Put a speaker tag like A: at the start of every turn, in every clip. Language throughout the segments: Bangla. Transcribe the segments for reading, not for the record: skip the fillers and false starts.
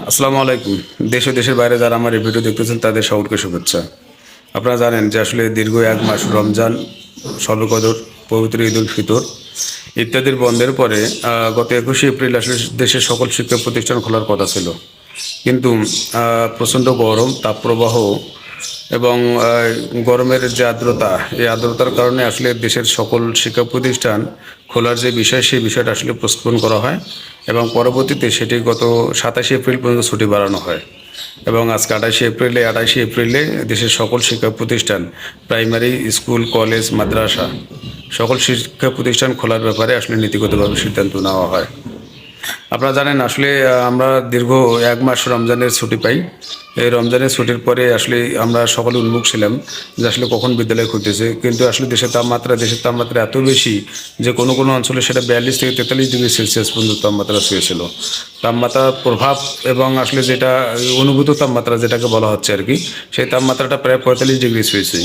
A: আসসালামু আলাইকুম। দেশ ও দেশের বাইরে যারা আমার এই ভিডিও দেখতেছেন তাদের সকলকে শুভেচ্ছা। আপনারা জানেন যে আসলে দীর্ঘ এক মাস রমজান, শবে কদর, পবিত্র ঈদ উল ফিতর ইত্যাদির বন্ধের পরে গত 21শে এপ্রিল আসলে দেশের সকল শিক্ষা প্রতিষ্ঠান খোলার কথা ছিল। কিন্তু প্রচণ্ড গরম, তাপপ্রবাহ এবং গরমের যে আর্দ্রতা, এই আর্দ্রতার কারণে আসলে দেশের সকল শিক্ষা প্রতিষ্ঠান খোলার যে বিষয়, সেই বিষয়টা আসলে পোস্টপোন করা হয় এবং পরবর্তীতে সেটি গত 27শে এপ্রিল পর্যন্ত ছুটি বাড়ানো হয়। এবং আজকে 28শে এপ্রিলে দেশের সকল শিক্ষা প্রতিষ্ঠান, প্রাইমারি স্কুল, কলেজ, মাদ্রাসা, সকল শিক্ষা প্রতিষ্ঠান খোলার ব্যাপারে আসলে নীতিগতভাবে সিদ্ধান্ত নেওয়া হয়। আপনারা জানেন আসলে আমরা দীর্ঘ এক মাস রমজানের ছুটি পাই। এই রমজানের ছুটির পরে আসলে আমরা সকলে উন্মুখ ছিলাম যে আসলে কখন বিদ্যালয় খুলতেছে, কিন্তু আসলে দেশের তাপমাত্রা এত বেশি যে কোনো কোনো অঞ্চলে সেটা 42 থেকে 43 ডিগ্রি সেলসিয়াস পর্যন্ত তাপমাত্রা ছুঁয়েছিল। তাপমাত্রার প্রভাব এবং আসলে যেটা অনুভূত তাপমাত্রা যেটাকে বলা হচ্ছে আর কি, সেই তাপমাত্রাটা প্রায় 45 ডিগ্রি ছুঁয়েছে।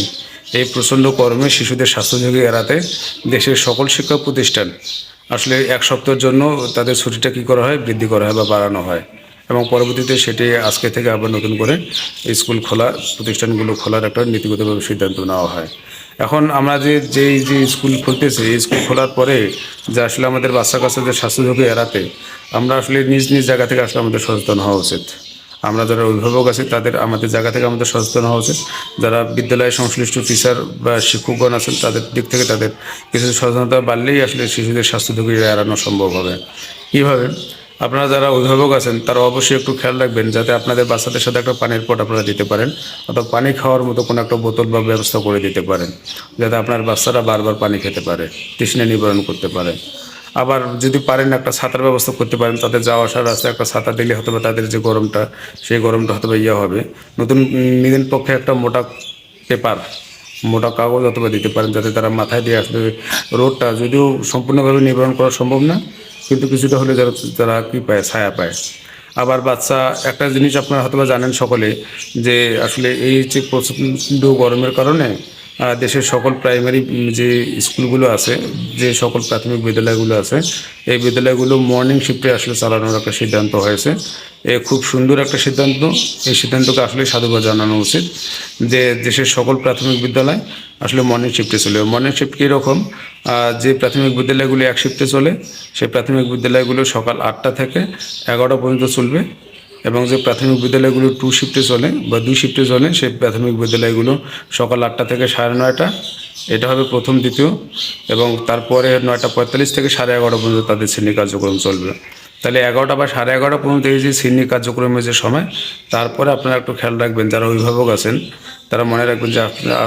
A: এই প্রচণ্ড গরমে শিশুদের স্বাস্থ্য ঝুঁকি এড়াতে দেশের সকল শিক্ষা প্রতিষ্ঠান আসলে এক সপ্তাহের জন্য তাদের ছুটিটা কী করা হয়, বৃদ্ধি করা হয় বা বাড়ানো হয় এবং পরবর্তীতে সেটি আজকে থেকে আবার নতুন করে স্কুল খোলা, প্রতিষ্ঠানগুলো খোলার একটা নীতিগতভাবে সিদ্ধান্ত নেওয়া হয়। এখন আমরা যে স্কুল খুলতেছে, এই স্কুল খোলার পরে যে আসলে আমাদের বাচ্চা কাচ্চাদের স্বাস্থ্য ঝুঁকি এড়াতে আমরা আসলে নিজ নিজ জায়গা থেকে আসলে আমাদের সচেতন হওয়া উচিত। আমরা যারা অভিভাবক আছি তাদের আমাদের জায়গা থেকে আমাদের সচেতন হওয়া উচিত। যারা বিদ্যালয়ে সংশ্লিষ্ট টিচার বা শিক্ষকগণ আছেন তাদের দিক থেকে তাদের কিছু সচেতনতা বাড়লেই আসলে শিশুদের স্বাস্থ্য ঝুঁকি এড়ানো সম্ভব হবে। কীভাবে? আপনারা যারা অভিভাবক আছেন তারা অবশ্যই একটু খেয়াল রাখবেন যাতে আপনাদের বাচ্চাদের সাথে একটা পানির পট আপনারা দিতে পারেন, অথবা পানি খাওয়ার মতো কোনো একটা বোতল বা ব্যবস্থা করে দিতে পারেন, যাতে আপনার বাচ্চারা বারবার পানি খেতে পারে, তৃষ্ণা নিবারণ করতে পারে। আবার যদি পারেন একটা ছাতার ব্যবস্থা করতে পারেন, তাদের যাওয়া আসার রাস্তায় একটা ছাতা দিলে হয়তো বা তাদের যে গরমটা, সেই গরমটা হয়তো বা হবে। নতুন নিজের পক্ষে একটা পেপার মোটা কাগজ অথবা দিতে পারেন, যাতে তারা মাথায় দিয়ে আসলে রোদটা যদিও সম্পূর্ণভাবে নিবারণ করা সম্ভব না, কিন্তু কিছুটা হলে যারা তারা কী পায়, ছায়া পায়। আবার বাচ্চা একটা জিনিস আপনারা হয়তো বা জানেন সকলে, যে আসলে এই যে প্রচণ্ড গরমের কারণে দেশের সকল প্রাইমারি যে স্কুলগুলো আছে, যে সকল প্রাথমিক বিদ্যালয়গুলো আছে, এই বিদ্যালয়গুলো মর্নিং শিফটে আসলে চালানোর একটা সিদ্ধান্ত হয়েছে। খুব সুন্দর একটা সিদ্ধান্ত। এই সিদ্ধান্তকে আসলে সাধুবাদ জানানো উচিত যে দেশের সকল প্রাথমিক বিদ্যালয় আসলে মর্নিং শিফটে চলে। মর্নিং শিফট কীরকম? যে প্রাথমিক বিদ্যালয়গুলো এক শিফটে চলে, সেই প্রাথমিক বিদ্যালয়গুলো সকাল 8টা থেকে 11টা পর্যন্ত চলবে, এবং যে প্রাথমিক বিদ্যালয়গুলো 2 শিফটে চলে বা 2 শিফটে চলে, সেই প্রাথমিক বিদ্যালয়গুলো সকাল 8টা থেকে 9:30, এটা হবে প্রথম, দ্বিতীয়, এবং তারপরে 9:45 থেকে 11:30 পর্যন্ত তাদের শ্রেণী কার্যক্রম চলবে। তাহলে 11টা বা 11:30 পর্যন্ত এই যে শ্রেণী কার্যক্রমের যে সময়, তারপরে আপনারা একটু খেয়াল রাখবেন, যারা অভিভাবক আছেন তারা মনে রাখবেন যে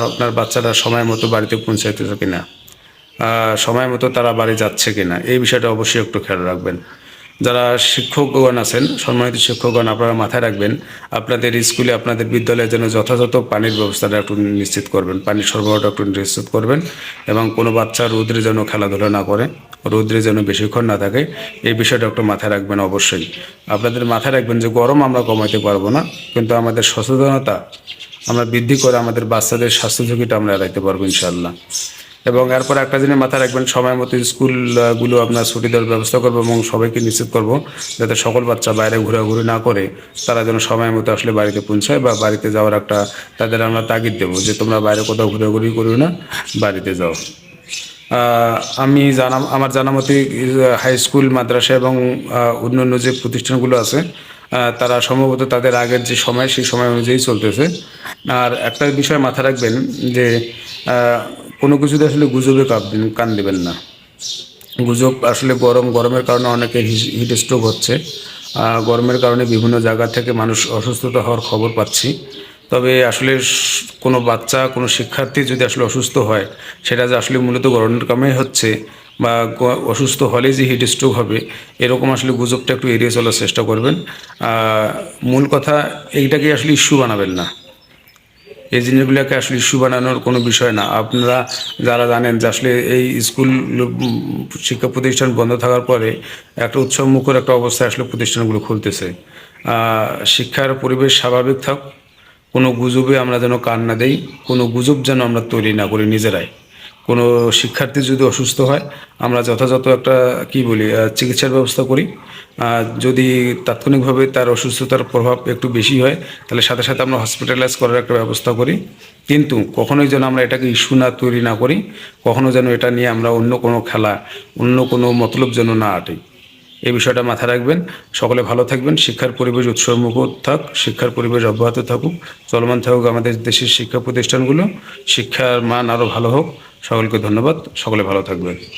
A: আপনার বাচ্চারা সময় মতো বাড়িতে পৌঁছাইতেছে কিনা, সময় মতো তারা বাড়ি যাচ্ছে কিনা, এই বিষয়টা অবশ্যই একটু খেয়াল রাখবেন। যারা শিক্ষকগণ আছেন, সম্মানিত শিক্ষকগণ, আপনারা মাথায় রাখবেন আপনাদের স্কুলে, আপনাদের বিদ্যালয়ে যেন যথাযথ পানির ব্যবস্থাটা একটু নিশ্চিত করবেন, পানির সরবরাহটা একটু নিশ্চিত করবেন, এবং কোনো বাচ্চা রৌদ্রে যেন খেলাধুলা না করে, রৌদ্রে যেন বেশিক্ষণ না থাকে, এই বিষয়টা একটু মাথায় রাখবেন অবশ্যই। আপনাদের মাথায় রাখবেন যে গরম আমরা কমাইতে পারবো না, কিন্তু আমাদের সচেতনতা আমরা বৃদ্ধি করে আমাদের বাচ্চাদের স্বাস্থ্য ঝুঁকিটা আমরা এড়াইতে পারবো ইনশাআল্লাহ। এবং এরপর একটা জিনিস মাথায় রাখবেন, সময় মতো স্কুলগুলো আপনার ছুটি দেওয়ার ব্যবস্থা করবো, এবং সবাইকে নিশ্চিত করব যাতে সকল বাচ্চা বাইরে ঘোরাঘুরি না করে তারা যেন সময় মতো আসলে বাড়িতে পৌঁছায়, বা বাড়িতে যাওয়ার একটা তাদের আমরা তাগিদ দেবো যে তোমরা বাইরে কোথাও ঘোরাঘুরি করিও না, বাড়িতে যাও। আমার জানা মতে হাই স্কুল, মাদ্রাসা এবং অন্যান্য যে প্রতিষ্ঠানগুলো আছে, তারা সম্ভবত তাদের আগের যে সময়, সেই সময় অনুযায়ী চলতেছে। আর একটা বিষয় মাথায় রাখবেন যে কোনো কিছুতে আসলে গুজবে কান দেবেন না। গুজব আসলে গরমের কারণে অনেকের হিট স্ট্রোক হচ্ছে, গরমের কারণে বিভিন্ন জায়গা থেকে মানুষ অসুস্থতা হওয়ার খবর পাচ্ছি। তবে আসলে কোনো বাচ্চা, কোনো শিক্ষার্থী যদি আসলে অসুস্থ হয়, সেটা যে আসলে মূলত গরমের কারণেই হচ্ছে, বা অসুস্থ হলেই যে হিট স্ট্রোক হবে, এরকম আসলে গুজবটা একটু এড়িয়ে চলার চেষ্টা করবেন। মূল কথা, এইটাকে আসলে ইস্যু বানাবেন না। এই জিনিসগুলোকে আসলে ইস্যু বানানোর কোনো বিষয় না। আপনারা যারা জানেন যে আসলে এই স্কুল, শিক্ষা প্রতিষ্ঠান বন্ধ থাকার পরে একটা উৎসবমুখর একটা অবস্থায় আসলে প্রতিষ্ঠানগুলো খুলতেছে। শিক্ষার পরিবেশ স্বাভাবিক থাক, কোনো গুজবে আমরা যেন কান না দেই, কোনো গুজব যেন আমরা তৈরি না করি নিজেরাই। কোনো শিক্ষার্থী যদি অসুস্থ হয় আমরা যথাযথ একটা চিকিৎসার ব্যবস্থা করি। যদি তাৎক্ষণিকভাবে তার অসুস্থতার প্রভাব একটু বেশি হয় তাহলে সাথে সাথে আমরা হসপিটালাইজ করার একটা ব্যবস্থা করি। কিন্তু কখনোই যেন আমরা এটাকে ইস্যু তৈরি না করি, কখনো যেন এটা নিয়ে আমরা অন্য কোনো খেলা, অন্য কোনো মতলব যেন না আঁটি। এই বিষয়টা মাথায় রাখবেন। সকলে ভালো থাকবেন। শিক্ষার পরিবেশ উৎসবমুখর থাক, শিক্ষার পরিবেশ অব্যাহত থাকুক, চলমান থাকুক আমাদের দেশের শিক্ষা প্রতিষ্ঠানগুলো, শিক্ষার মান আরও ভালো হোক। সকলকে ধন্যবাদ। সকলে ভালো থাকবেন।